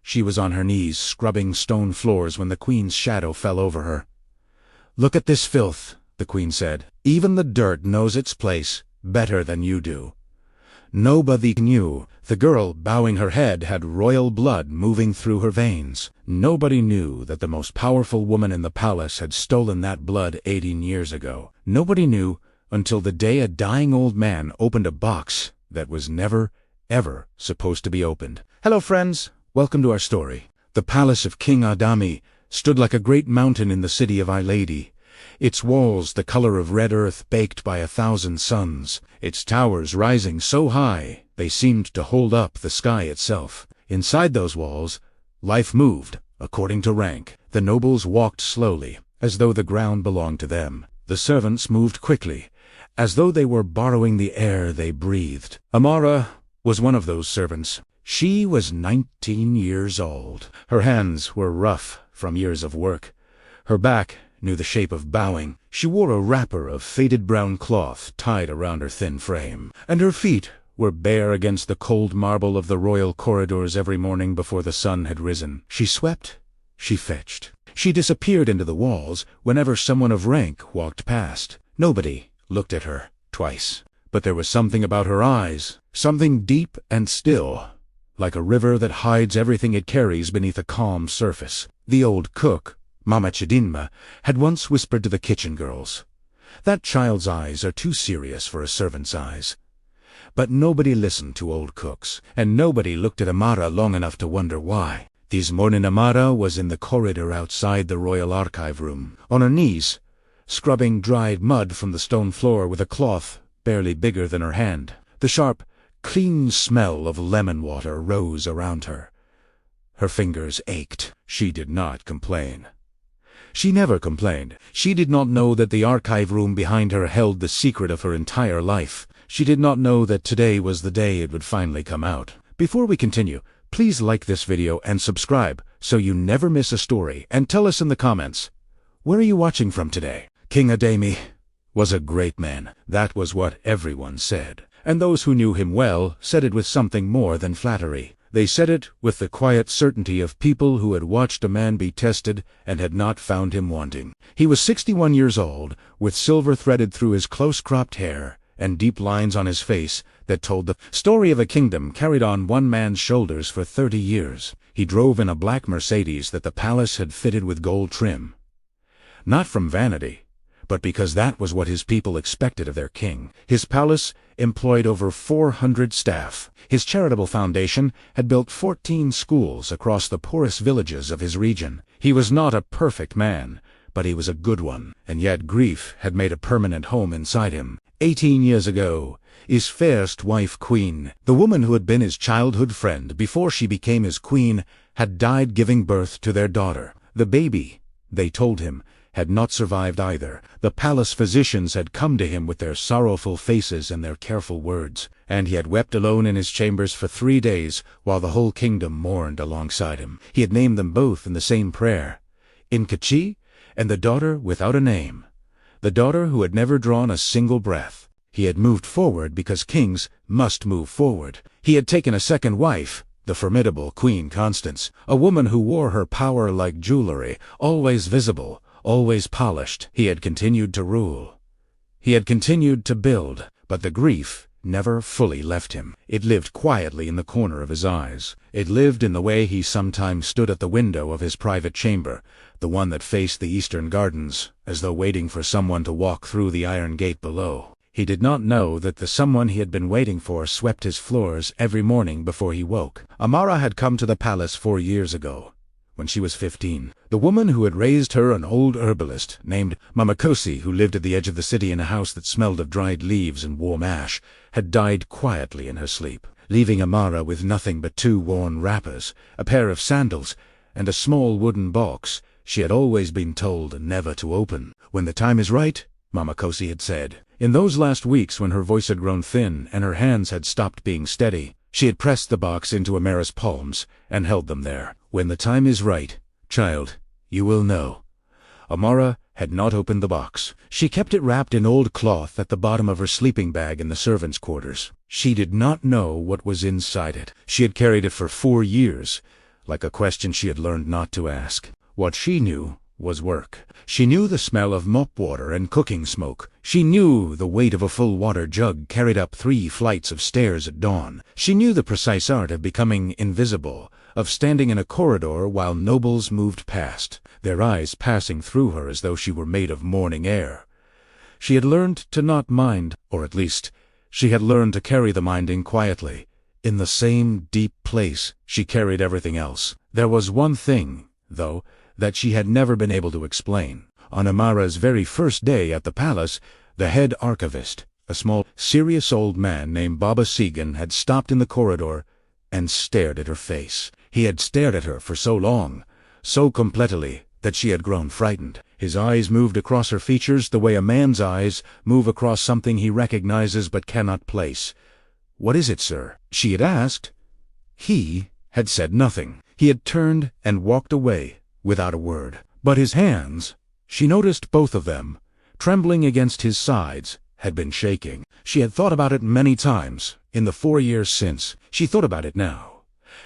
She was on her knees, scrubbing stone floors when the queen's shadow fell over her. "Look at this filth," the queen said. "Even the dirt knows its place better than you do." Nobody knew. The girl, bowing her head, had royal blood moving through her veins. Nobody knew that the most powerful woman in the palace had stolen that blood 18 years ago. Nobody knew until the day a dying old man opened a box that was never, ever supposed to be opened. Hello friends, welcome to our story. The palace of King Adami stood like a great mountain in the city of Lady. Its walls the color of red earth baked by 1,000 suns, its towers rising so high they seemed to hold up the sky itself. Inside those walls, life moved according to rank. The nobles walked slowly, as though the ground belonged to them. The servants moved quickly, as though they were borrowing the air they breathed. Amara was one of those servants. She was 19 years old. Her hands were rough from years of work. Her back knew the shape of bowing. She wore a wrapper of faded brown cloth tied around her thin frame, and her feet were bare against the cold marble of the royal corridors every morning before the sun had risen. She swept, she fetched. She disappeared into the walls whenever someone of rank walked past. Nobody looked at her twice, but there was something about her eyes, something deep and still, like a river that hides everything it carries beneath a calm surface. The old cook, Mama Chidinma, had once whispered to the kitchen girls, "That child's eyes are too serious for a servant's eyes." But nobody listened to old cooks, and nobody looked at Amara long enough to wonder why. This morning Amara was in the corridor outside the royal archive room, on her knees, scrubbing dried mud from the stone floor with a cloth barely bigger than her hand. The sharp, clean smell of lemon water rose around her. Her fingers ached. She did not complain. She never complained. She did not know that the archive room behind her held the secret of her entire life. She did not know that today was the day it would finally come out. Before we continue, please like this video and subscribe so you never miss a story, and tell us in the comments, where are you watching from today? King Adami was a great man. That was what everyone said. And those who knew him well said it with something more than flattery. They said it with the quiet certainty of people who had watched a man be tested and had not found him wanting. He was 61 years old, with silver threaded through his close-cropped hair and deep lines on his face that told the story of a kingdom carried on one man's shoulders for 30 years. He drove in a black Mercedes that the palace had fitted with gold trim. Not from vanity, but because that was what his people expected of their king. His palace employed over 400 staff. His charitable foundation had built 14 schools across the poorest villages of his region. He was not a perfect man, but he was a good one, and yet grief had made a permanent home inside him. 18 years ago, his first wife, Queen, the woman who had been his childhood friend before she became his queen, had died giving birth to their daughter. The baby, they told him, had not survived either. The palace physicians had come to him with their sorrowful faces and their careful words, and he had wept alone in his chambers for 3 days while the whole kingdom mourned alongside him. He had named them both in the same prayer, Nkechi and the daughter without a name, the daughter who had never drawn a single breath. He had moved forward because kings must move forward. He had taken a second wife, the formidable Queen Constance, a woman who wore her power like jewelry, always visible, always polished. He had continued to rule. He had continued to build, but the grief never fully left him. It lived quietly in the corner of his eyes. It lived in the way he sometimes stood at the window of his private chamber, the one that faced the eastern gardens, as though waiting for someone to walk through the iron gate below. He did not know that the someone he had been waiting for swept his floors every morning before he woke. Amara had come to the palace 4 years ago, when she was 15. The woman who had raised her, an old herbalist named Mamakosi, who lived at the edge of the city in a house that smelled of dried leaves and warm ash, had died quietly in her sleep, leaving Amara with nothing but 2 worn wrappers, a pair of sandals, and a small wooden box she had always been told never to open. "When the time is right," Mamakosi had said. In those last weeks when her voice had grown thin and her hands had stopped being steady, she had pressed the box into Amara's palms and held them there. "When the time is right, child, you will know." Amara had not opened the box. She kept it wrapped in old cloth at the bottom of her sleeping bag in the servants' quarters. She did not know what was inside it. She had carried it for 4 years, like a question she had learned not to ask. What she knew was work. She knew the smell of mop water and cooking smoke. She knew the weight of a full water jug carried up 3 flights of stairs at dawn. She knew the precise art of becoming invisible, of standing in a corridor while nobles moved past, their eyes passing through her as though she were made of morning air. She had learned to not mind, or at least, she had learned to carry the minding quietly. In the same deep place she carried everything else. There was one thing, though, that she had never been able to explain. On Amara's very first day at the palace, the head archivist, a small, serious old man named Baba Segan, had stopped in the corridor and stared at her face. He had stared at her for so long, so completely, that she had grown frightened. His eyes moved across her features the way a man's eyes move across something he recognizes but cannot place. "What is it, sir?" she had asked. He had said nothing. He had turned and walked away without a word. But his hands, she noticed both of them, trembling against his sides, had been shaking. She had thought about it many times, in the 4 years since. She thought about it now,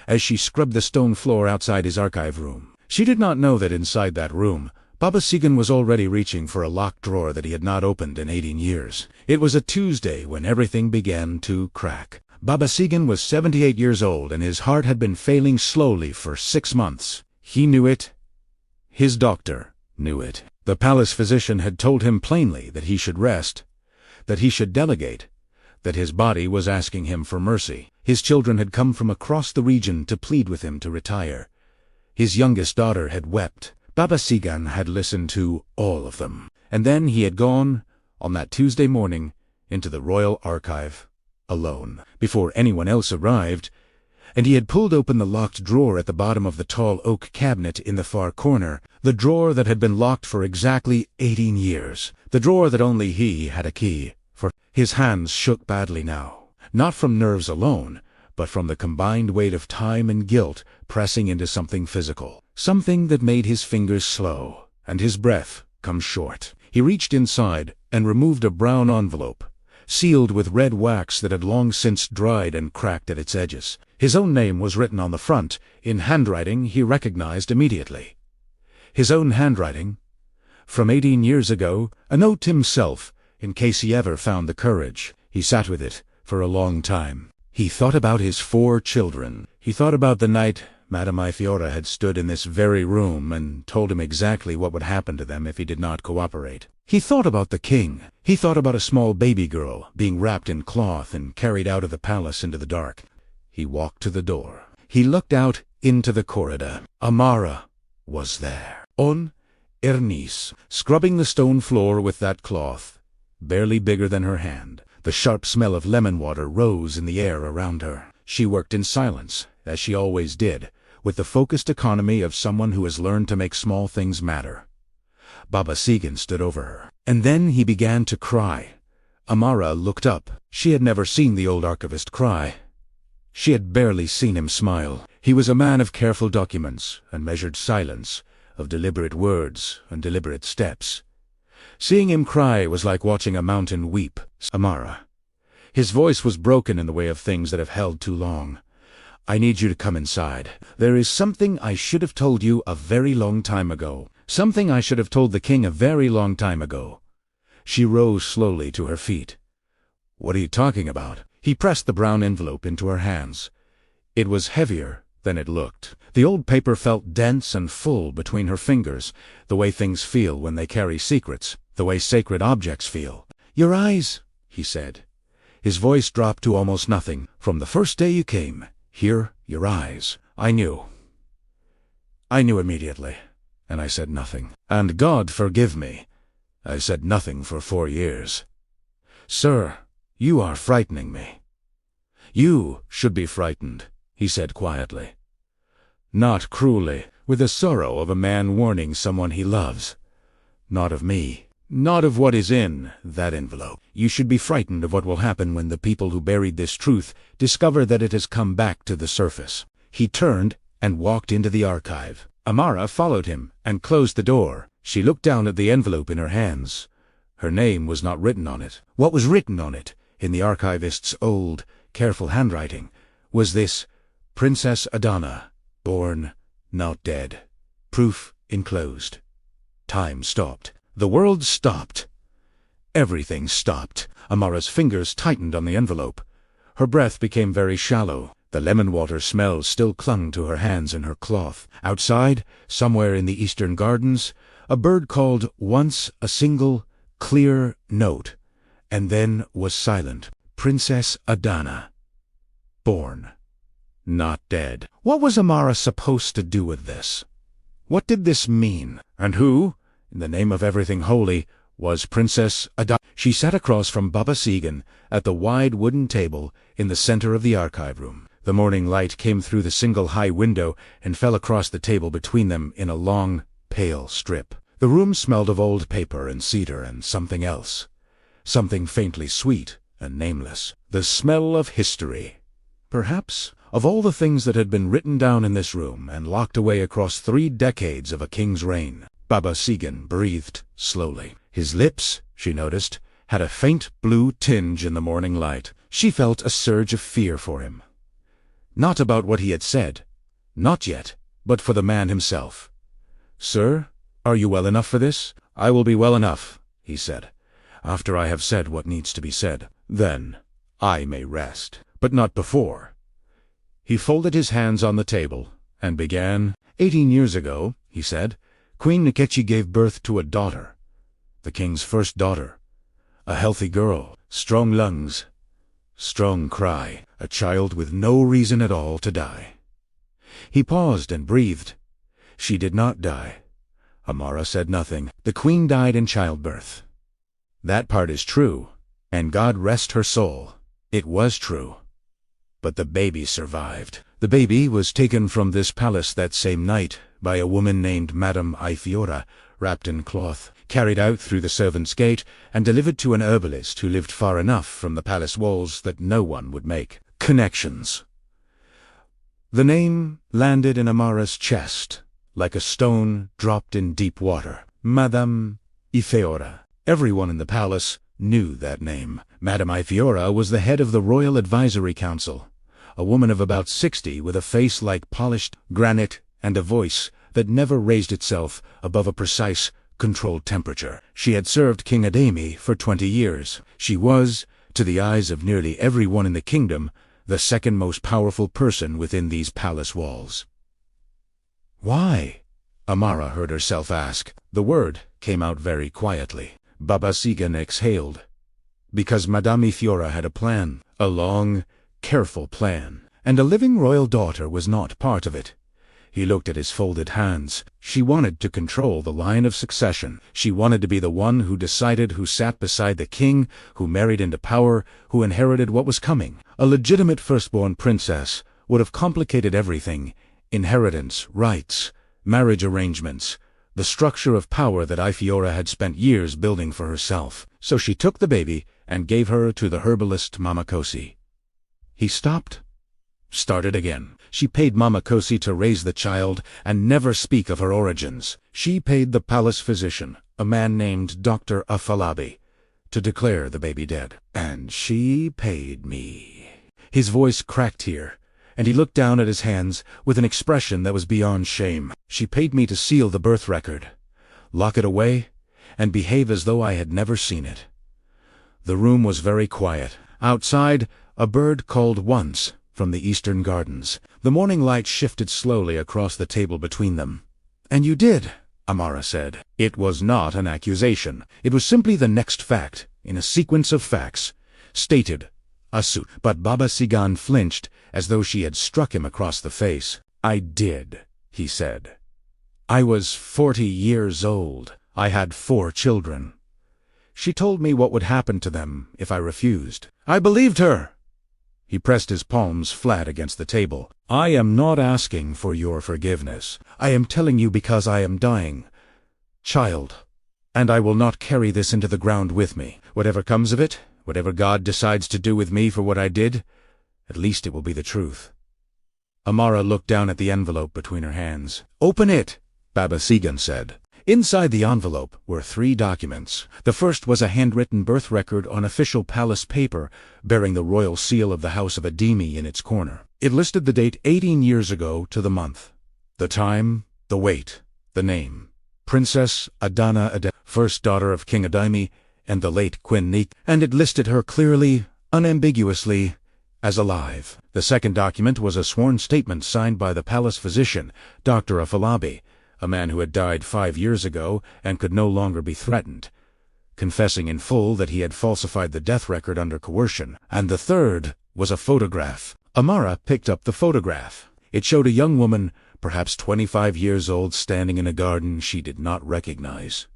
as she scrubbed the stone floor outside his archive room. She did not know that inside that room, Baba Segan was already reaching for a locked drawer that he had not opened in 18 years. It was a Tuesday when everything began to crack. Baba Segan was 78 years old, and his heart had been failing slowly for 6 months. He knew it. His doctor knew it. The palace physician had told him plainly that he should rest, that he should delegate, that his body was asking him for mercy. His children had come from across the region to plead with him to retire. His youngest daughter had wept. Baba Segan had listened to all of them. And then he had gone, on that Tuesday morning, into the royal archive, alone, before anyone else arrived, and he had pulled open the locked drawer at the bottom of the tall oak cabinet in the far corner, the drawer that had been locked for exactly 18 years, the drawer that only he had a key for. His hands shook badly now, not from nerves alone, but from the combined weight of time and guilt pressing into something physical, something that made his fingers slow, and his breath come short. He reached inside and removed a brown envelope, sealed with red wax that had long since dried and cracked at its edges. His own name was written on the front, in handwriting he recognized immediately. His own handwriting, from 18 years ago, a note to himself, in case he ever found the courage. He sat with it for a long time. He thought about his 4 children. He thought about the night Madame Ifiora had stood in this very room and told him exactly what would happen to them if he did not cooperate. He thought about the king. He thought about a small baby girl being wrapped in cloth and carried out of the palace into the dark. He walked to the door. He looked out into the corridor. Amara was there, on her knees, scrubbing the stone floor with that cloth, barely bigger than her hand. The sharp smell of lemon water rose in the air around her. She worked in silence, as she always did, with the focused economy of someone who has learned to make small things matter. Baba Segan stood over her, and then he began to cry. Amara looked up. She had never seen the old archivist cry. She had barely seen him smile. He was a man of careful documents and measured silence, of deliberate words and deliberate steps. Seeing him cry was like watching a mountain weep. Amara. His voice was broken in the way of things that have held too long. "I need you to come inside. There is something I should have told you a very long time ago. Something I should have told the king a very long time ago." She rose slowly to her feet. "What are you talking about?" He pressed the brown envelope into her hands. It was heavier than it looked. The old paper felt dense and full between her fingers, the way things feel when they carry secrets, the way sacred objects feel. "Your eyes," he said. His voice dropped to almost nothing. "From the first day you came, here, your eyes. I knew. I knew immediately, and I said nothing. And God forgive me, I said nothing for 4 years. Sir, you are frightening me." "You should be frightened," he said quietly. "Not cruelly, with the sorrow of a man warning someone he loves. Not of me. Not of what is in that envelope. You should be frightened of what will happen when the people who buried this truth discover that it has come back to the surface." He turned and walked into the archive. Amara followed him and closed the door. She looked down at the envelope in her hands. Her name was not written on it. What was written on it, in the archivist's old, careful handwriting, was this: Princess Adana, Born, not dead. Proof enclosed. Time stopped. The world stopped. Everything stopped. Amara's fingers tightened on the envelope. Her breath became very shallow. The lemon water smell still clung to her hands and her cloth. Outside, somewhere in the eastern gardens, a bird called once a single, clear note, and then was silent. Princess Adana. Born, not dead. What was Amara supposed to do with this? What did this mean? And who, in the name of everything holy, was Princess Adana? She sat across from Baba Segan at the wide wooden table in the center of the archive room. The morning light came through the single high window and fell across the table between them in a long, pale strip. The room smelled of old paper and cedar and something else. Something faintly sweet and nameless. The smell of history. Perhaps of all the things that had been written down in this room and locked away across 3 decades of a king's reign. Baba Segan breathed slowly. His lips, she noticed, had a faint blue tinge in the morning light. She felt a surge of fear for him. Not about what he had said. Not yet, but for the man himself. "Sir, are you well enough for this?" "I will be well enough," he said. "After I have said what needs to be said. Then I may rest. But not before." He folded his hands on the table and began. 18 years ago, he said, Queen Nkechi gave birth to a daughter. The king's first daughter. A healthy girl, strong lungs, strong cry, a child with no reason at all to die. He paused and breathed. She did not die. Amara said nothing. The queen died in childbirth. That part is true, and God rest her soul. It was true. But the baby survived. The baby was taken from this palace that same night by a woman named Madame Ifiora, wrapped in cloth, carried out through the servants' gate, and delivered to an herbalist who lived far enough from the palace walls that no one would make connections. The name landed in Amara's chest, like a stone dropped in deep water. Madame Ifiora. Everyone in the palace knew that name. Madame Ifiora was the head of the Royal Advisory Council, a woman of about 60 with a face like polished granite and a voice that never raised itself above a precise, controlled temperature. She had served King Ademi for 20 years. She was, to the eyes of nearly everyone in the kingdom, the second most powerful person within these palace walls. "Why?" Amara heard herself ask. The word came out very quietly. Baba Segan exhaled. Because Madame Ifiora had a plan. A long, careful plan. And a living royal daughter was not part of it. He looked at his folded hands. She wanted to control the line of succession. She wanted to be the one who decided who sat beside the king, who married into power, who inherited what was coming. A legitimate firstborn princess would have complicated everything. Inheritance, rights, marriage arrangements, the structure of power that Ifiora had spent years building for herself. So she took the baby and gave her to the herbalist Mamakosi. He stopped. Started again. She paid Mamakosi to raise the child and never speak of her origins. She paid the palace physician, a man named Dr. Afalabi, to declare the baby dead. And she paid me. His voice cracked here, and he looked down at his hands with an expression that was beyond shame. She paid me to seal the birth record, lock it away, and behave as though I had never seen it. The room was very quiet. Outside, a bird called once from the eastern gardens. The morning light shifted slowly across the table between them. "And you did," Amara said. It was not an accusation. It was simply the next fact, in a sequence of facts, stated, asu. But Baba Segan flinched, as though she had struck him across the face. "I did," he said. "I was 40 years old. I had 4 children. She told me what would happen to them if I refused. I believed her." He pressed his palms flat against the table. "I am not asking for your forgiveness. I am telling you because I am dying, child, and I will not carry this into the ground with me. Whatever comes of it, whatever God decides to do with me for what I did, at least it will be the truth." Amara looked down at the envelope between her hands. "Open it," Baba Segan said. Inside the envelope were 3 documents. The first was a handwritten birth record on official palace paper, bearing the royal seal of the House of Ademi in its corner. It listed the date 18 years ago to the month. The time, the weight, the name. Princess Adana first daughter of King Adimi and the late Queen Nik, and it listed her clearly, unambiguously, as alive. The second document was a sworn statement signed by the palace physician, Dr. Afalabi, a man who had died 5 years ago and could no longer be threatened, confessing in full that he had falsified the death record under coercion. And the third was a photograph. Amara picked up the photograph. It showed a young woman, perhaps 25 years old, standing in a garden she did not recognize.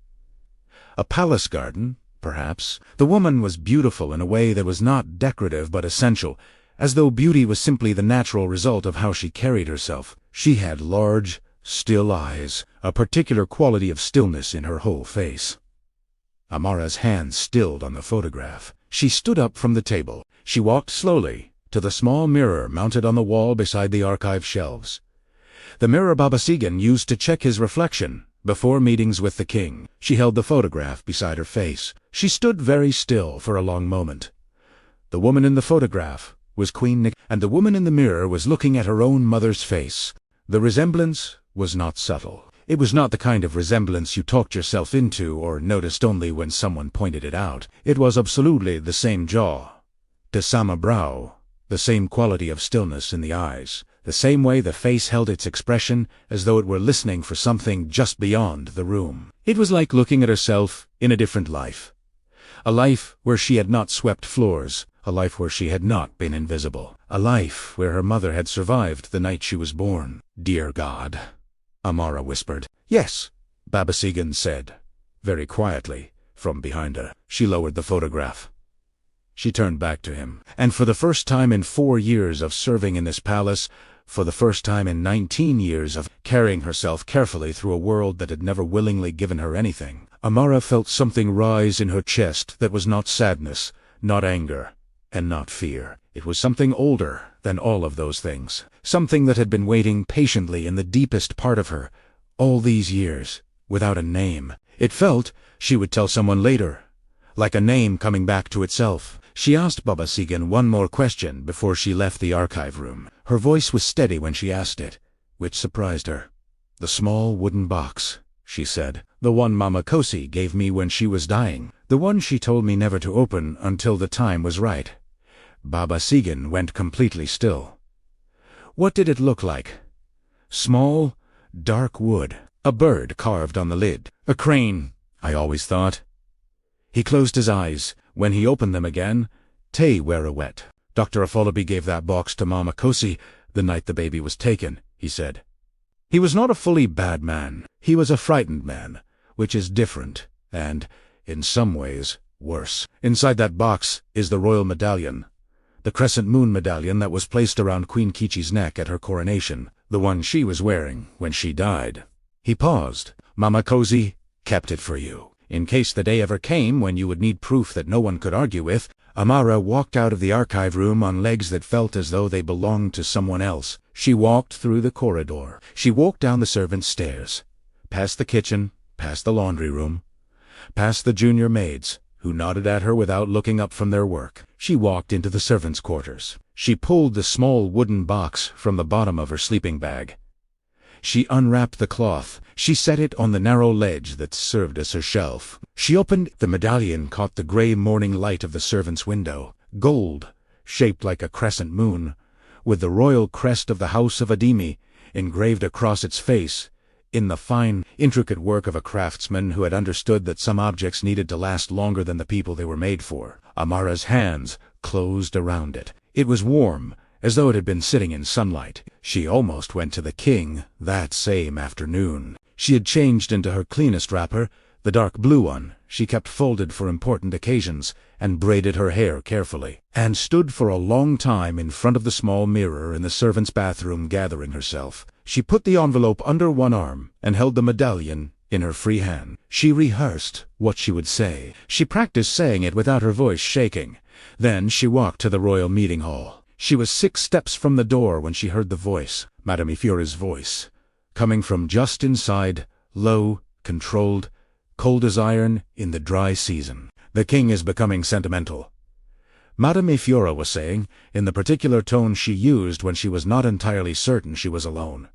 A palace garden, perhaps. The woman was beautiful in a way that was not decorative but essential, as though beauty was simply the natural result of how she carried herself. She had large, still eyes, a particular quality of stillness in her whole face. Amara's hand stilled on the photograph. She stood up from the table. She walked slowly to the small mirror mounted on the wall beside the archive shelves. The mirror Baba Sigan used to check his reflection before meetings with the king. She held the photograph beside her face. She stood very still for a long moment. The woman in the photograph was Queen Nik, and the woman in the mirror was looking at her own mother's face. The resemblance was not subtle. It was not the kind of resemblance you talked yourself into or noticed only when someone pointed it out. It was absolutely the same jaw, the same brow, the same quality of stillness in the eyes, the same way the face held its expression as though it were listening for something just beyond the room. It was like looking at herself in a different life. A life where she had not swept floors, a life where she had not been invisible, a life where her mother had survived the night she was born. "Dear God," Amara whispered. "Yes," Baba Sigan said, very quietly, from behind her. She lowered the photograph. She turned back to him, and for the first time in 4 years of serving in this palace, for the first time in 19 years of carrying herself carefully through a world that had never willingly given her anything, Amara felt something rise in her chest that was not sadness, not anger, and not fear. It was something older than all of those things, something that had been waiting patiently in the deepest part of her, all these years, without a name. It felt, she would tell someone later, like a name coming back to itself. She asked Baba Sigan one more question before she left the archive room. Her voice was steady when she asked it, which surprised her. "The small wooden box," she said. "The one Mama Kosi gave me when she was dying. The one she told me never to open until the time was right." Baba Sigan went completely still. "What did it look like?" "Small, dark wood. A bird carved on the lid. A crane, I always thought." He closed his eyes. When he opened them again, "Tay were wet. Dr. Afolabi gave that box to Mama Kosi the night the baby was taken," he said. He was not a fully bad man. He was a frightened man, which is different, and, in some ways, worse. Inside that box is the royal medallion, the crescent moon medallion that was placed around Queen Kichi's neck at her coronation, the one she was wearing when she died. He paused. "Mama Kosi kept it for you, in case the day ever came when you would need proof that no one could argue with." Amara walked out of the archive room on legs that felt as though they belonged to someone else. She walked through the corridor. She walked down the servants' stairs, past the kitchen, past the laundry room, past the junior maids, who nodded at her without looking up from their work. She walked into the servants' quarters. She pulled the small wooden box from the bottom of her sleeping bag. She unwrapped the cloth. She set it on the narrow ledge that served as her shelf. She opened. The medallion caught the grey morning light of the servants' window. Gold, shaped like a crescent moon, with the royal crest of the House of Adimi engraved across its face, in the fine, intricate work of a craftsman who had understood that some objects needed to last longer than the people they were made for. Amara's hands closed around it. It was warm, as though it had been sitting in sunlight. She almost went to the king that same afternoon. She had changed into her cleanest wrapper, the dark blue one she kept folded for important occasions, and braided her hair carefully, and stood for a long time in front of the small mirror in the servants' bathroom gathering herself. She put the envelope under one arm and held the medallion in her free hand. She rehearsed what she would say. She practiced saying it without her voice shaking. Then she walked to the royal meeting hall. She was 6 steps from the door when she heard the voice, Madame Ifyora's voice, coming from just inside, low, controlled, cold as iron in the dry season. "The king is becoming sentimental," Madame Ifyora was saying, in the particular tone she used when she was not entirely certain she was alone.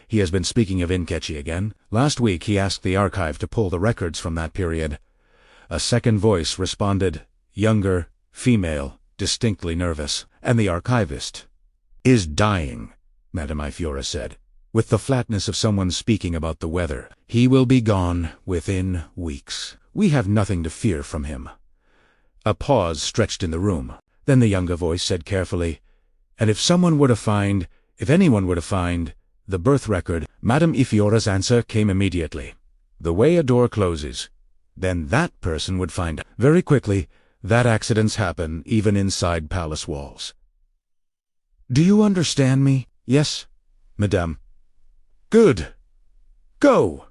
He has been speaking of Inkechi again. Last week he asked the archive to pull the records from that period. A second voice responded, younger, female, distinctly nervous. And the archivist is dying, Madame Ifiora said, with the flatness of someone speaking about the weather. He will be gone within weeks. We have nothing to fear from him. A pause stretched in the room. Then the younger voice said carefully, and if anyone were to find the birth record, Madame Ifiora's answer came immediately. The way a door closes, then that person would find it. Very quickly, that accidents happen even inside palace walls. Do you understand me? Yes, Madame. Good. Go!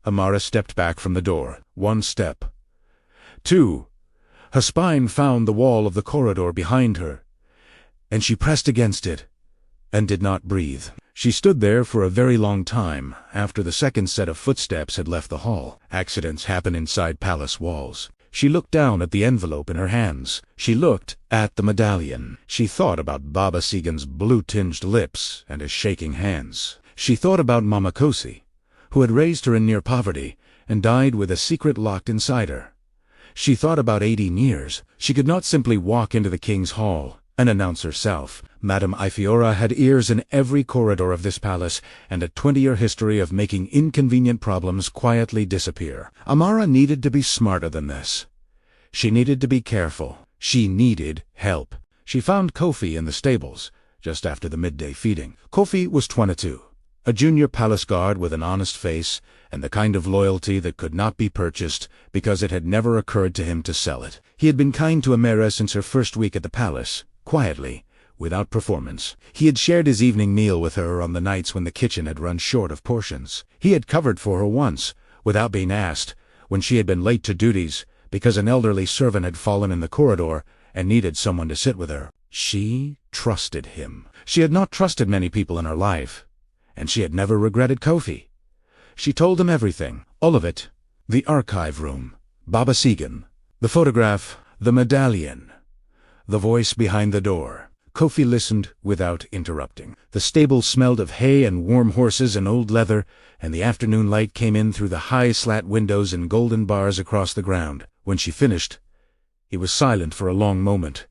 Amara stepped back from the door. 1 step. 2. Her spine found the wall of the corridor behind her, and she pressed against it, and did not breathe. She stood there for a very long time after the second set of footsteps had left the hall. Accidents happen inside palace walls. She looked down at the envelope in her hands. She looked at the medallion. She thought about Baba Segan's blue-tinged lips and his shaking hands. She thought about Mama Kosi, who had raised her in near poverty and died with a secret locked inside her. She thought about 18 years. She could not simply walk into the king's hall and announce herself. Madame Ifiora had ears in every corridor of this palace and a 20-year history of making inconvenient problems quietly disappear. Amara needed to be smarter than this. She needed to be careful. She needed help. She found Kofi in the stables, just after the midday feeding. Kofi was 22, a junior palace guard with an honest face and the kind of loyalty that could not be purchased because it had never occurred to him to sell it. He had been kind to Amara since her first week at the palace, quietly, without performance. He had shared his evening meal with her on the nights when the kitchen had run short of portions. He had covered for her once, without being asked, when she had been late to duties because an elderly servant had fallen in the corridor and needed someone to sit with her. She trusted him. She had not trusted many people in her life, and she had never regretted Kofi. She told him everything, all of it. The archive room, Baba Segan, the photograph, the medallion, the voice behind the door. Kofi listened without interrupting. The stable smelled of hay and warm horses and old leather, and the afternoon light came in through the high slat windows and golden bars across the ground. When she finished, he was silent for a long moment,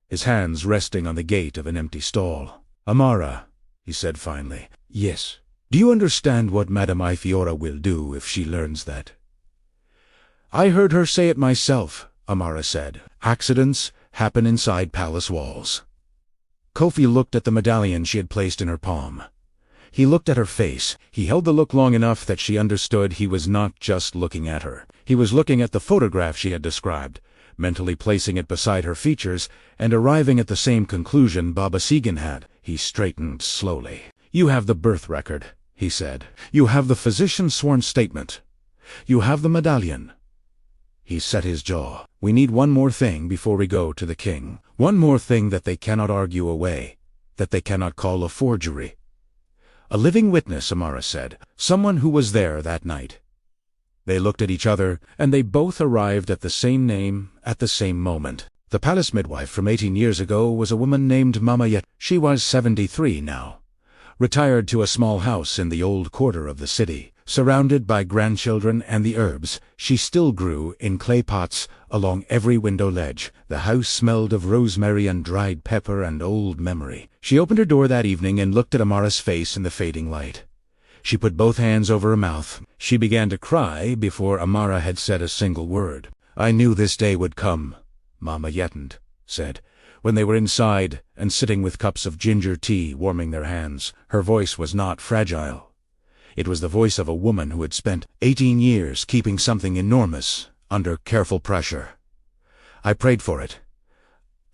his hands resting on the gate of an empty stall. Amara, he said finally. Yes. Do you understand what Madame Ifiora will do if she learns that? I heard her say it myself, Amara said. Accidents happen inside palace walls. Kofi looked at the medallion she had placed in her palm. He looked at her face. He held the look long enough that she understood he was not just looking at her. He was looking at the photograph she had described, mentally placing it beside her features and arriving at the same conclusion Baba Segan had. He straightened slowly. You have the birth record, he said. You have the physician's sworn statement. You have the medallion. He set his jaw. We need one more thing before we go to the king. One more thing that they cannot argue away, that they cannot call a forgery. A living witness, Amara said. Someone who was there that night. They looked at each other, and they both arrived at the same name at the same moment. The palace midwife from 18 years ago was a woman named Mama Yet. She was 73 now. Retired to a small house in the old quarter of the city. Surrounded by grandchildren and the herbs she still grew in clay pots along every window ledge. The house smelled of rosemary and dried pepper and old memory. She opened her door that evening and looked at Amara's face in the fading light. She put both hands over her mouth. She began to cry before Amara had said a single word. I knew this day would come, Mama Yetand said, when they were inside and sitting with cups of ginger tea warming their hands. Her voice was not fragile. It was the voice of a woman who had spent 18 years keeping something enormous under careful pressure. I prayed for it.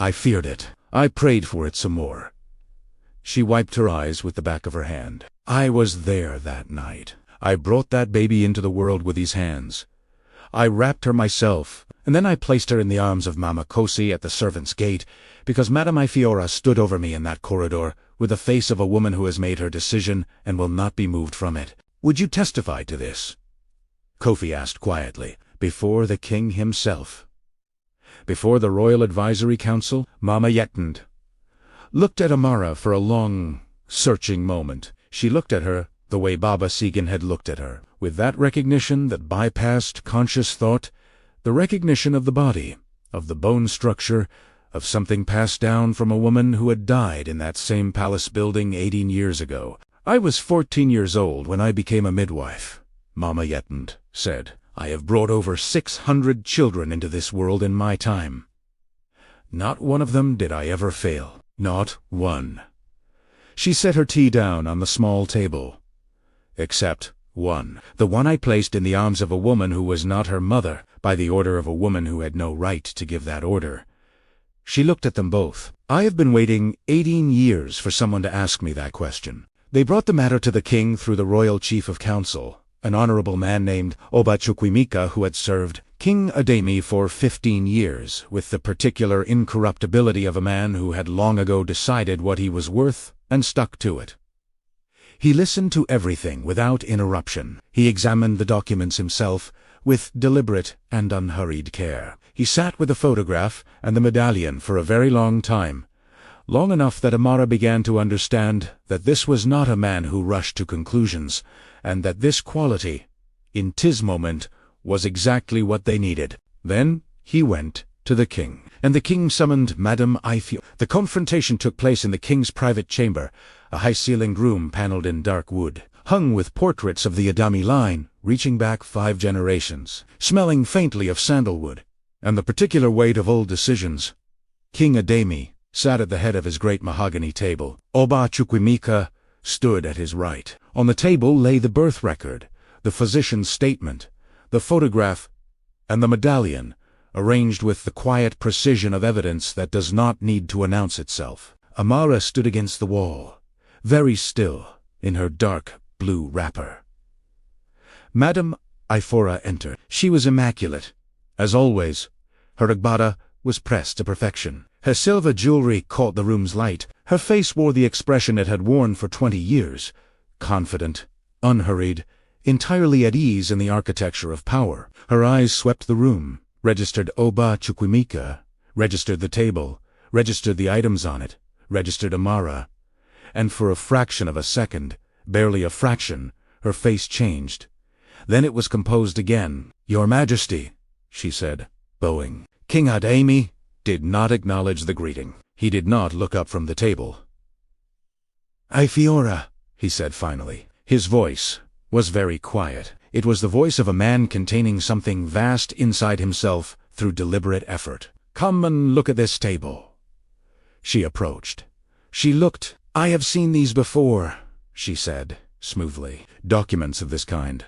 I feared it. I prayed for it some more. She wiped her eyes with the back of her hand. I was there that night. I brought that baby into the world with these hands. I wrapped her myself, and then I placed her in the arms of Mama Kosi at the servants' gate, because Madame Ifiora stood over me in that corridor, with the face of a woman who has made her decision and will not be moved from it. Would you testify to this? Kofi asked quietly. Before the king himself. Before the Royal Advisory Council? Mama Yetand looked at Amara for a long, searching moment. She looked at her the way Baba Segan had looked at her, with that recognition that bypassed conscious thought, the recognition of the body, of the bone structure, of something passed down from a woman who had died in that same palace building 18 years ago. "I was 14 years old when I became a midwife," Mama Yetand said. "I have brought over 600 children into this world in my time. Not one of them did I ever fail. Not one." She set her tea down on the small table. "Except one. The one I placed in the arms of a woman who was not her mother, by the order of a woman who had no right to give that order." She looked at them both. "I have been waiting 18 years for someone to ask me that question. They brought the matter to the king through the royal chief of council, an honorable man named Oba Chukwuemeka, who had served King Ademi for 15 years, with the particular incorruptibility of a man who had long ago decided what he was worth and stuck to it. He listened to everything without interruption. He examined the documents himself with deliberate and unhurried care. He sat with the photograph and the medallion for a very long time, long enough that Amara began to understand that this was not a man who rushed to conclusions, and that this quality, in his moment, was exactly what they needed. Then he went to the king, and the king summoned Madame Ifio. The confrontation took place in the king's private chamber, a high-ceilinged room panelled in dark wood, hung with portraits of the Adami line, reaching back 5 generations, smelling faintly of sandalwood, and the particular weight of old decisions. King Ademi sat at the head of his great mahogany table. Oba Chukwuemeka stood at his right. On the table lay the birth record, the physician's statement, the photograph, and the medallion, arranged with the quiet precision of evidence that does not need to announce itself. Amara stood against the wall, very still, in her dark blue wrapper. Madame Ifora entered. She was immaculate. As always, her agbada was pressed to perfection. Her silver jewelry caught the room's light. Her face wore the expression it had worn for 20 years, confident, unhurried, entirely at ease in the architecture of power. Her eyes swept the room, registered Oba Chukwuemeka, registered the table, registered the items on it, registered Amara, and for a fraction of a second, barely a fraction, her face changed. Then it was composed again. "Your Majesty," she said, bowing. King Ademi did not acknowledge the greeting. He did not look up from the table. "Ifiora," he said finally. His voice was very quiet. It was the voice of a man containing something vast inside himself through deliberate effort. "Come and look at this table." She approached. She looked. "I have seen these before," she said, smoothly. "Documents of this kind.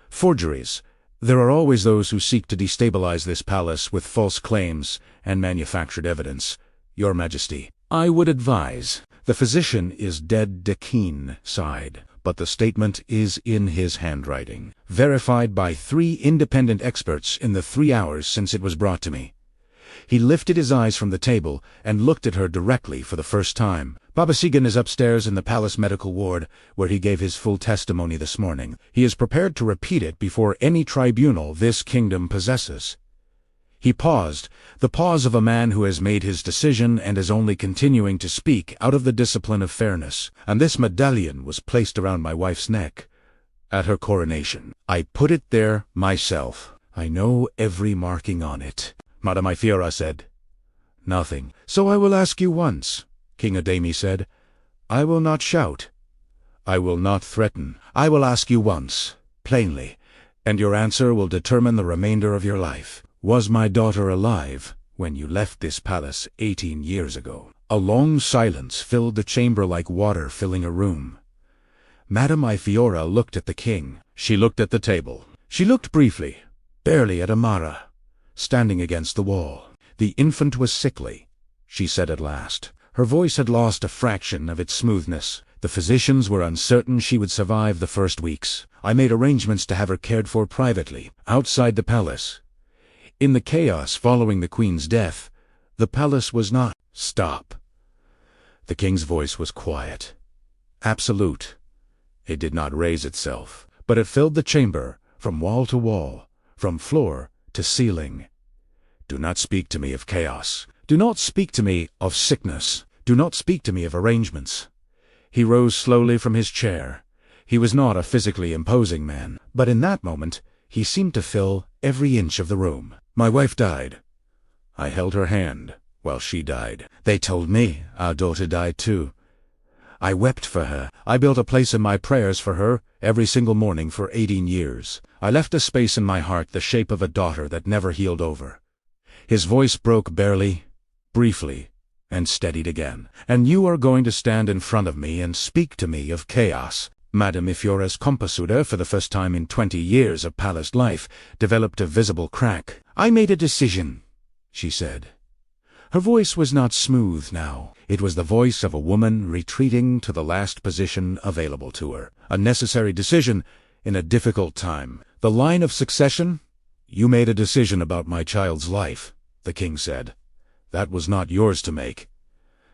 Forgeries. There are always those who seek to destabilize this palace with false claims and manufactured evidence. Your Majesty, I would advise." The physician is dead. Dekin sighed. "But the statement is in his handwriting, verified by 3 independent experts in the 3 hours since it was brought to me." He lifted his eyes from the table and looked at her directly for the first time. "Baba Segan is upstairs in the palace medical ward, where he gave his full testimony this morning. He is prepared to repeat it before any tribunal this kingdom possesses." He paused, the pause of a man who has made his decision and is only continuing to speak out of the discipline of fairness. "And this medallion was placed around my wife's neck at her coronation. I put it there myself. I know every marking on it." Madame Ifiora said. "Nothing. So I will ask you once," King Ademi said. "I will not shout. I will not threaten. I will ask you once, plainly, and your answer will determine the remainder of your life. Was my daughter alive when you left this palace 18 years ago?" A long silence filled the chamber like water filling a room. Madame Ifiora looked at the king. She looked at the table. She looked briefly, barely at Amara, standing against the wall. "The infant was sickly," she said at last. Her voice had lost a fraction of its smoothness. "The physicians were uncertain she would survive the first weeks. I made arrangements to have her cared for privately, outside the palace. In the chaos following the queen's death, the palace was not—" "Stop." The king's voice was quiet, absolute. It did not raise itself, but it filled the chamber, from wall to wall, from floor to ceiling. "Do not speak to me of chaos. Do not speak to me of sickness. Do not speak to me of arrangements." He rose slowly from his chair. He was not a physically imposing man, but in that moment, he seemed to fill every inch of the room. My wife died. I held her hand while she died. They told me our daughter died too. I wept for her. I built a place in my prayers for her every single morning for 18 years. I left a space in my heart the shape of a daughter that never healed over. His voice broke barely, briefly, and steadied again. And you are going to stand in front of me and speak to me of chaos. Madame Ifiora's compasuda, for the first time in 20 years of palace life, developed a visible crack. I made a decision, she said. Her voice was not smooth now. It was the voice of a woman retreating to the last position available to her. A necessary decision in a difficult time. The line of succession? You made a decision about my child's life, the king said. That was not yours to make.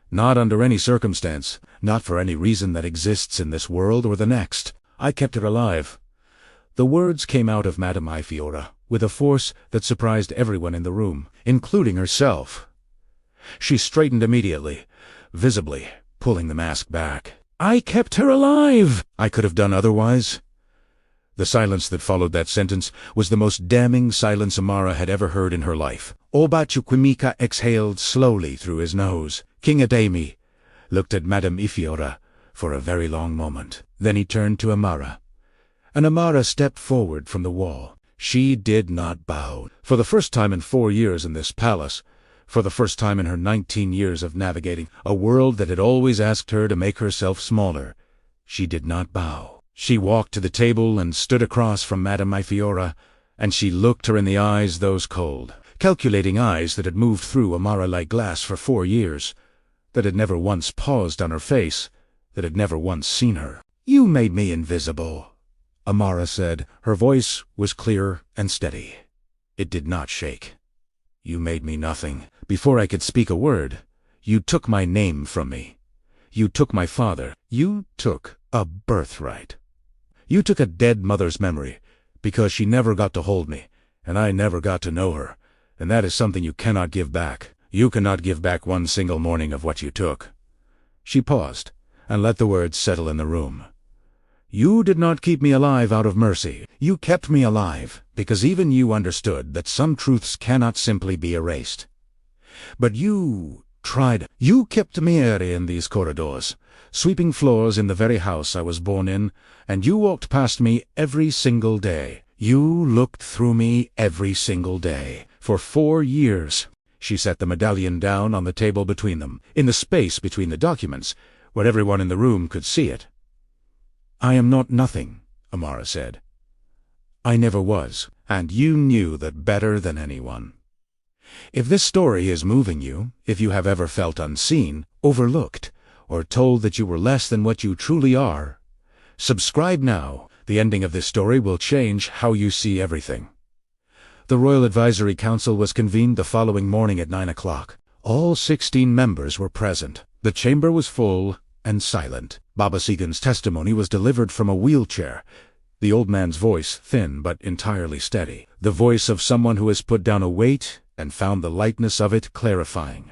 Not under any circumstance, not for any reason that exists in this world or the next. I kept her alive. The words came out of Madame Ifiora with a force that surprised everyone in the room, including herself. She straightened immediately, visibly pulling the mask back. I kept her alive! I could have done otherwise. The silence that followed that sentence was the most damning silence Amara had ever heard in her life. Oba Chukwuemeka exhaled slowly through his nose. King Ademi looked at Madame Ifiora for a very long moment. Then he turned to Amara, and Amara stepped forward from the wall. She did not bow. For the first time in 4 years in this palace, for the first time in her 19 years of navigating a world that had always asked her to make herself smaller, she did not bow. She walked to the table and stood across from Madame Ifiora, and she looked her in the eyes, those cold, calculating eyes that had moved through Amara like glass for 4 years, that had never once paused on her face, that had never once seen her. You made me invisible, Amara said. Her voice was clear and steady. It did not shake. You made me nothing. Before I could speak a word, you took my name from me. You took my father. You took a birthright. You took a dead mother's memory, because she never got to hold me, and I never got to know her, and that is something you cannot give back. You cannot give back one single morning of what you took. She paused, and let the words settle in the room. You did not keep me alive out of mercy. You kept me alive, because even you understood that some truths cannot simply be erased. But you tried. You kept me in these corridors, sweeping floors in the very house I was born in, and you walked past me every single day. You looked through me every single day. For 4 years. She set the medallion down on the table between them, in the space between the documents, where everyone in the room could see it. I am not nothing, Amara said. I never was, and you knew that better than anyone. If this story is moving you, if you have ever felt unseen, overlooked, or told that you were less than what you truly are, subscribe now. The ending of this story will change how you see everything. The Royal Advisory Council was convened the following morning at 9 o'clock. All 16 members were present. The chamber was full and silent. Baba Sigan's testimony was delivered from a wheelchair, the old man's voice thin but entirely steady, the voice of someone who has put down a weight and found the lightness of it clarifying.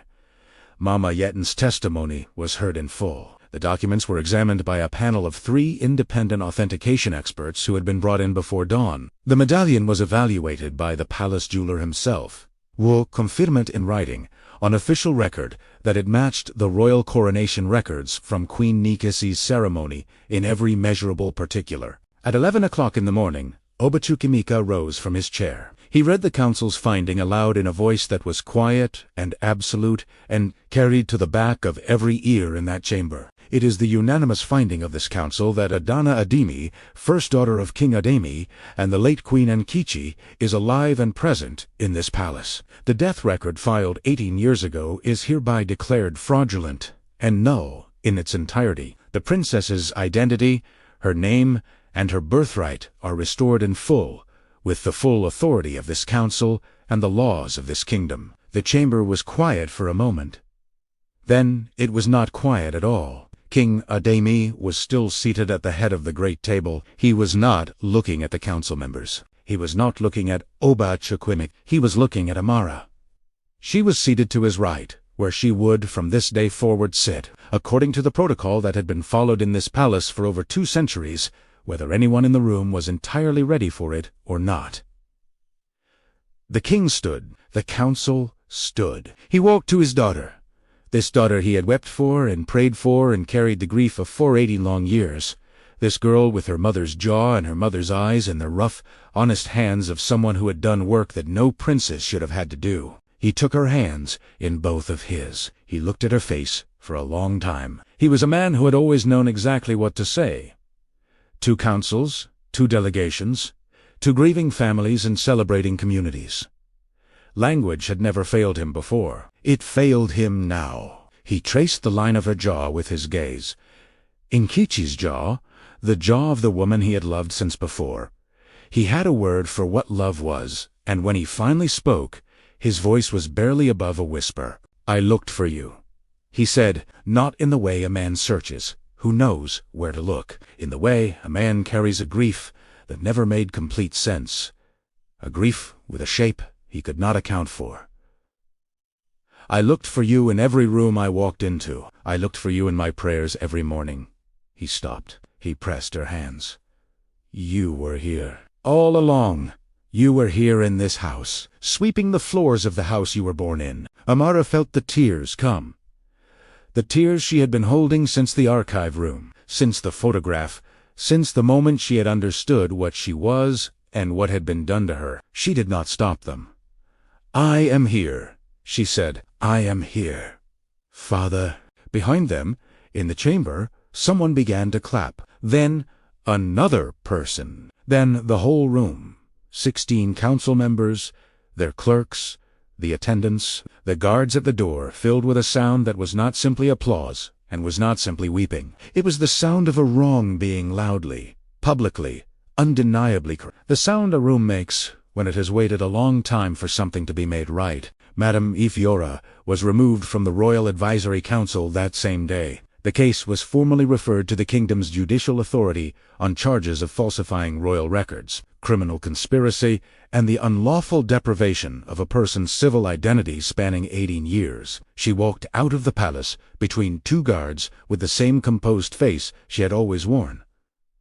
Mama Yetin's testimony was heard in full. The documents were examined by a panel of 3 independent authentication experts who had been brought in before dawn. The medallion was evaluated by the palace jeweler himself, who confirmed in writing, on official record, that it matched the royal coronation records from Queen Nikisi's ceremony in every measurable particular. At 11 o'clock in the morning, Oba Chukwuemeka rose from his chair. He read the council's finding aloud in a voice that was quiet and absolute and carried to the back of every ear in that chamber. It is the unanimous finding of this council that Adana Ademi, first daughter of King Ademi, and the late Queen Nkichi, is alive and present in this palace. The death record filed 18 years ago is hereby declared fraudulent and null in its entirety. The princess's identity, her name, and her birthright are restored in full, with the full authority of this council and the laws of this kingdom. The chamber was quiet for a moment. Then it was not quiet at all. King Ademi was still seated at the head of the great table. He was not looking at the council members. He was not looking at Oba Chukwuemeka. He was looking at Amara. She was seated to his right, where she would from this day forward sit. According to the protocol that had been followed in this palace for over 2 centuries, whether anyone in the room was entirely ready for it or not. The king stood. The council stood. He walked to his daughter. This daughter he had wept for and prayed for and carried the grief of 480 long years. This girl with her mother's jaw and her mother's eyes and the rough, honest hands of someone who had done work that no princess should have had to do. He took her hands in both of his. He looked at her face for a long time. He was a man who had always known exactly what to say. 2 councils, 2 delegations, 2 grieving families and celebrating communities. Language had never failed him before. It failed him now. He traced the line of her jaw with his gaze. Nkechi's jaw, the jaw of the woman he had loved since before. He had a word for what love was, and when he finally spoke, his voice was barely above a whisper. "I looked for you," he said, not in the way a man searches, who knows where to look, in the way a man carries a grief that never made complete sense, a grief with a shape he could not account for. "I looked for you in every room I walked into. I looked for you in my prayers every morning." He stopped. He pressed her hands. "You were here. All along. You were here in this house, sweeping the floors of the house you were born in." Amara felt the tears come. The tears she had been holding since the archive room, since the photograph, since the moment she had understood what she was and what had been done to her. She did not stop them. "I am here," she said. "I am here." "Father." Behind them, in the chamber, someone began to clap. Then another person. Then the whole room. 16 council members, their clerks, the attendants, the guards at the door, filled with a sound that was not simply applause and was not simply weeping. It was the sound of a wrong being loudly, publicly, undeniably correct. The sound a room makes when it has waited a long time for something to be made right. Madame Ifiora was removed from the Royal Advisory Council that same day. The case was formally referred to the kingdom's judicial authority on charges of falsifying royal records, criminal conspiracy, and the unlawful deprivation of a person's civil identity spanning 18 years. She walked out of the palace between 2 guards with the same composed face she had always worn.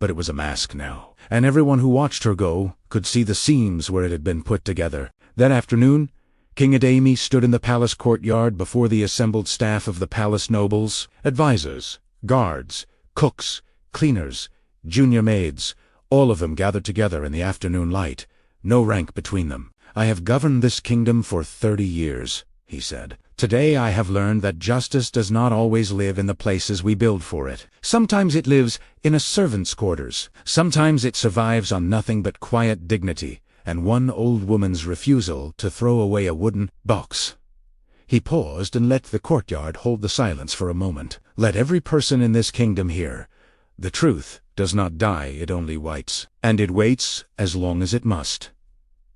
But it was a mask now, and everyone who watched her go could see the seams where it had been put together. That afternoon, King Ademi stood in the palace courtyard before the assembled staff of the palace nobles, advisors, guards, cooks, cleaners, junior maids, all of them gathered together in the afternoon light, no rank between them. "I have governed this kingdom for 30 years, he said. "Today I have learned that justice does not always live in the places we build for it. Sometimes it lives in a servant's quarters. Sometimes it survives on nothing but quiet dignity and one old woman's refusal to throw away a wooden box." He paused and let the courtyard hold the silence for a moment. "Let every person in this kingdom hear. The truth does not die, it only waits. And it waits as long as it must."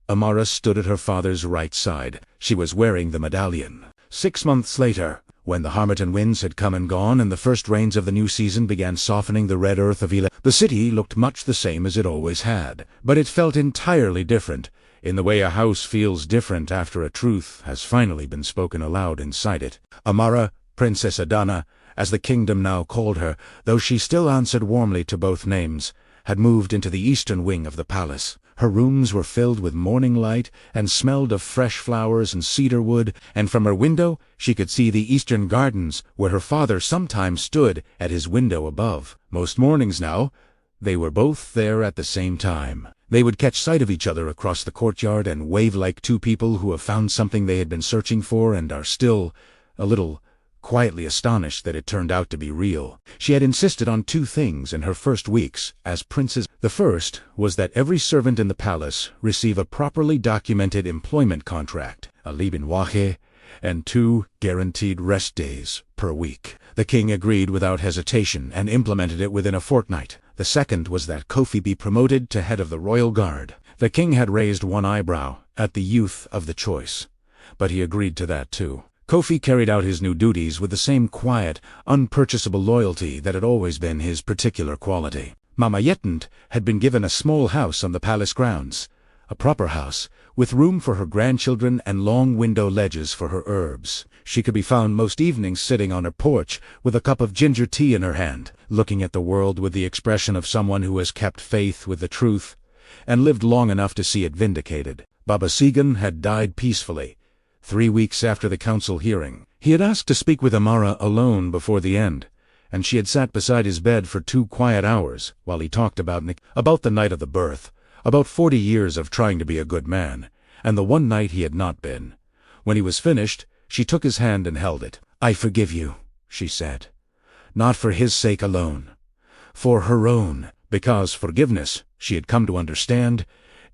Amara stood at her father's right side. She was wearing the medallion. 6 months later, when the Harmattan winds had come and gone and the first rains of the new season began softening the red earth of Ila, the city looked much the same as it always had. But it felt entirely different, in the way a house feels different after a truth has finally been spoken aloud inside it. Amara, Princess Adana, as the kingdom now called her, though she still answered warmly to both names, had moved into the eastern wing of the palace. Her rooms were filled with morning light and smelled of fresh flowers and cedar wood, and from her window she could see the eastern gardens where her father sometimes stood at his window above. Most mornings now, they were both there at the same time. They would catch sight of each other across the courtyard and wave like 2 people who have found something they had been searching for and are still a little quietly astonished that it turned out to be real. She had insisted on 2 things in her first weeks as princess. The first was that every servant in the palace receive a properly documented employment contract, a Lebenwache, and 2 guaranteed rest days per week. The king agreed without hesitation and implemented it within a fortnight. The second was that Kofi be promoted to head of the royal guard. The king had raised one eyebrow at the youth of the choice, but he agreed to that too. Kofi carried out his new duties with the same quiet, unpurchasable loyalty that had always been his particular quality. Mama Yetant had been given a small house on the palace grounds, a proper house, with room for her grandchildren and long window ledges for her herbs. She could be found most evenings sitting on her porch with a cup of ginger tea in her hand, looking at the world with the expression of someone who has kept faith with the truth and lived long enough to see it vindicated. Baba Segan had died peacefully, 3 weeks after the council hearing. He had asked to speak with Amara alone before the end, and she had sat beside his bed for 2 quiet hours while he talked about the night of the birth, about 40 years of trying to be a good man, and the one night he had not been. When he was finished, she took his hand and held it. "I forgive you," she said. "Not for his sake alone, for her own, because forgiveness," she had come to understand,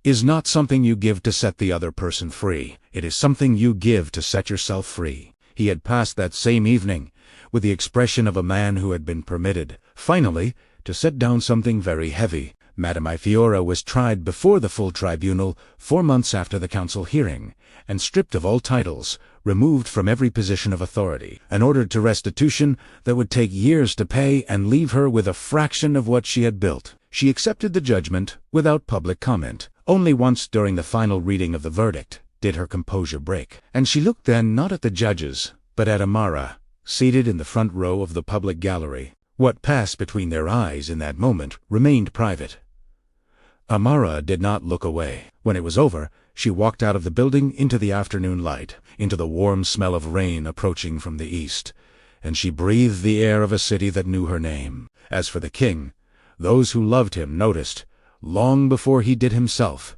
is not something you give to set the other person free. It is something you give to set yourself free. He had passed that same evening with the expression of a man who had been permitted, finally, to set down something very heavy. Madame Ifiora was tried before the full tribunal 4 months after the council hearing, and stripped of all titles, removed from every position of authority, and ordered to restitution that would take years to pay and leave her with a fraction of what she had built. She accepted the judgment without public comment. Only once during the final reading of the verdict did her composure break, and she looked then not at the judges, but at Amara, seated in the front row of the public gallery. What passed between their eyes in that moment remained private. Amara did not look away. When it was over, she walked out of the building into the afternoon light, into the warm smell of rain approaching from the east, and she breathed the air of a city that knew her name. As for the king, those who loved him noticed, long before he did himself,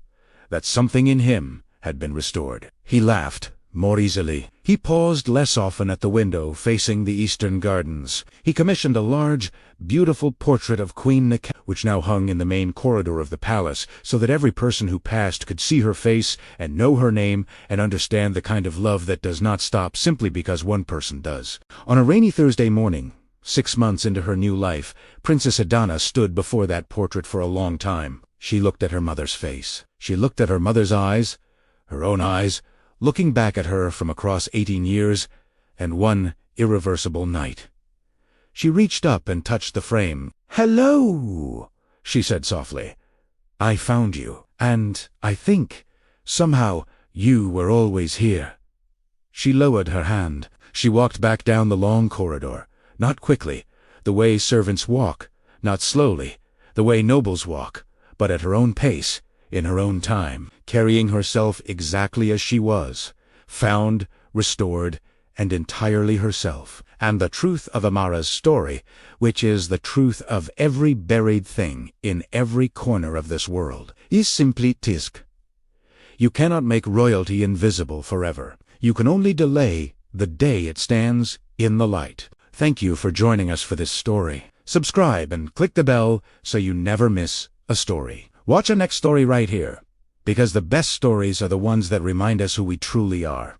that something in him had been restored. He laughed more easily. He paused less often at the window facing the eastern gardens. He commissioned a large, beautiful portrait of Queen Nika, which now hung in the main corridor of the palace, so that every person who passed could see her face and know her name and understand the kind of love that does not stop simply because one person does. On a rainy Thursday morning, 6 months into her new life, Princess Adana stood before that portrait for a long time. She looked at her mother's face. She looked at her mother's eyes, her own eyes, looking back at her from across 18 years and one irreversible night. She reached up and touched the frame. "Hello," she said softly. "I found you, and I think, somehow, you were always here." She lowered her hand. She walked back down the long corridor, not quickly, the way servants walk, not slowly, the way nobles walk, but at her own pace, in her own time, carrying herself exactly as she was, found, restored, and entirely herself. And the truth of Amara's story, which is the truth of every buried thing in every corner of this world, is simply tisk. You cannot make royalty invisible forever. You can only delay the day it stands in the light. Thank you for joining us for this story. Subscribe and click the bell so you never miss a story. Watch our next story right here, because the best stories are the ones that remind us who we truly are.